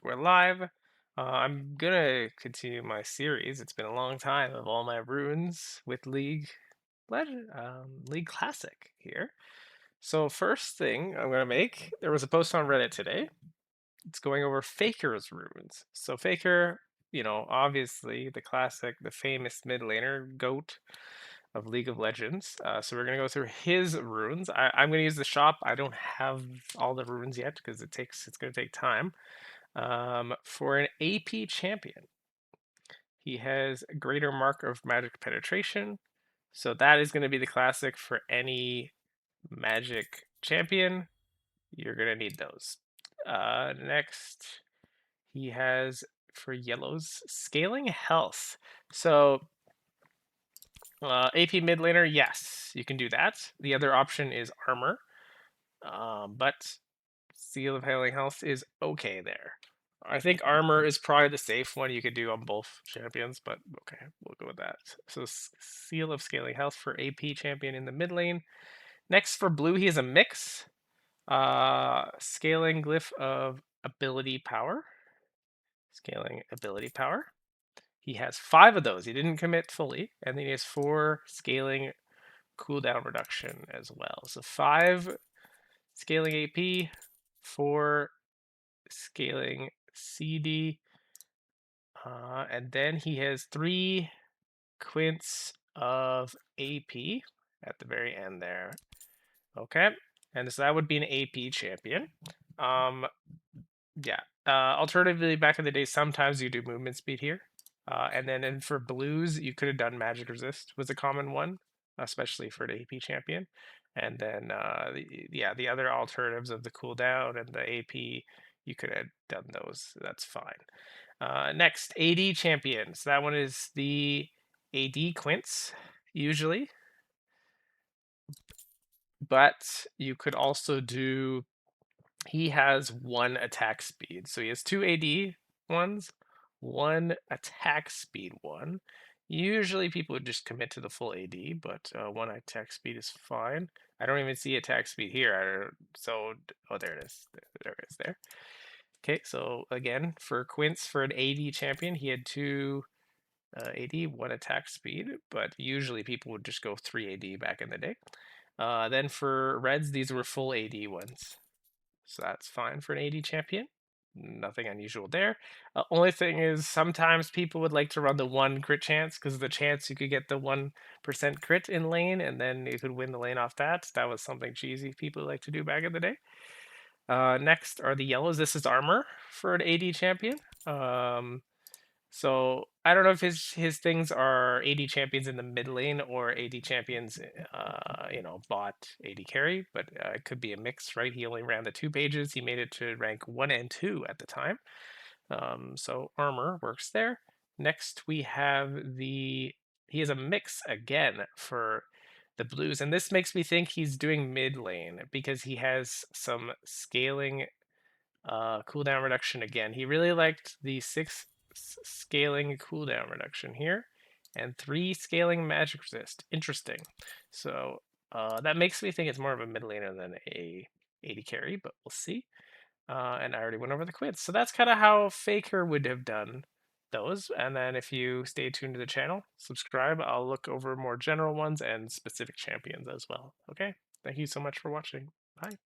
we're live. I'm gonna continue my series. It's been a long time of all my runes with League Classic here. So first thing I'm gonna make, there was a post on Reddit today. It's going over Faker's runes. So Faker, obviously the classic, the famous mid laner goat of League of Legends. So we're gonna go through his runes. I'm gonna use the shop. I don't have all the runes yet because it's gonna take time. For an AP champion, he has a greater mark of magic penetration. So that is going to be the classic for any magic champion. You're going to need those. Next, he has for yellows scaling health. So AP mid laner, yes, you can do that. The other option is armor, but Seal of Hailing Health is okay there. I think armor is probably the safe one you could do on both champions, but okay, we'll go with that. So Seal of Scaling Health for AP champion in the mid lane. Next for blue, he has a mix. Scaling Glyph of Ability Power. Scaling Ability Power. He has 5 of those. He didn't commit fully, and then he has 4 scaling cooldown reduction as well. So 5 scaling AP, 4 scaling CD, and then he has 3 quints of AP at the very end there. Okay, and so that would be an AP champion. Yeah. Alternatively, back in the day, sometimes you do movement speed here. And then for blues, you could have done magic resist was a common one, especially for an AP champion. And then the other alternatives of the cooldown and the AP, you could have done those. That's fine. Next, AD champions. That one is the AD quints usually, but you could also do. He has 1 attack speed, so he has 2 AD ones, 1 attack speed one. Usually people would just commit to the full AD, but 1 attack speed is fine. I don't even see attack speed here. Oh, there it is. There it is. There. Okay, so again, for Quince, for an AD champion, he had 2 AD, 1 attack speed, but usually people would just go 3 AD back in the day. Then for Reds, these were full AD ones. So that's fine for an AD champion. Nothing unusual there. Only thing is sometimes people would like to run the 1 crit chance because the chance you could get the 1% crit in lane and then you could win the lane off that. That was something cheesy people like to do back in the day. Next are the yellows. This is armor for an AD champion. So I don't know if his things are AD champions in the mid lane or AD champions, bot AD carry, but it could be a mix, right? He only ran the 2 pages. He made it to rank 1 and 2 at the time. So armor works there. Next we have he has a mix again for the blues, and this makes me think he's doing mid lane because he has some scaling cooldown reduction again. He really liked the 6 scaling cooldown reduction here and 3 scaling magic resist. Interesting. So that makes me think it's more of a mid laner than a AD carry, but we'll see. And I already went over the quiz. So that's kind of how Faker would have done those. And then if you stay tuned to the channel, subscribe, I'll look over more general ones and specific champions as well. Okay? Thank you so much for watching.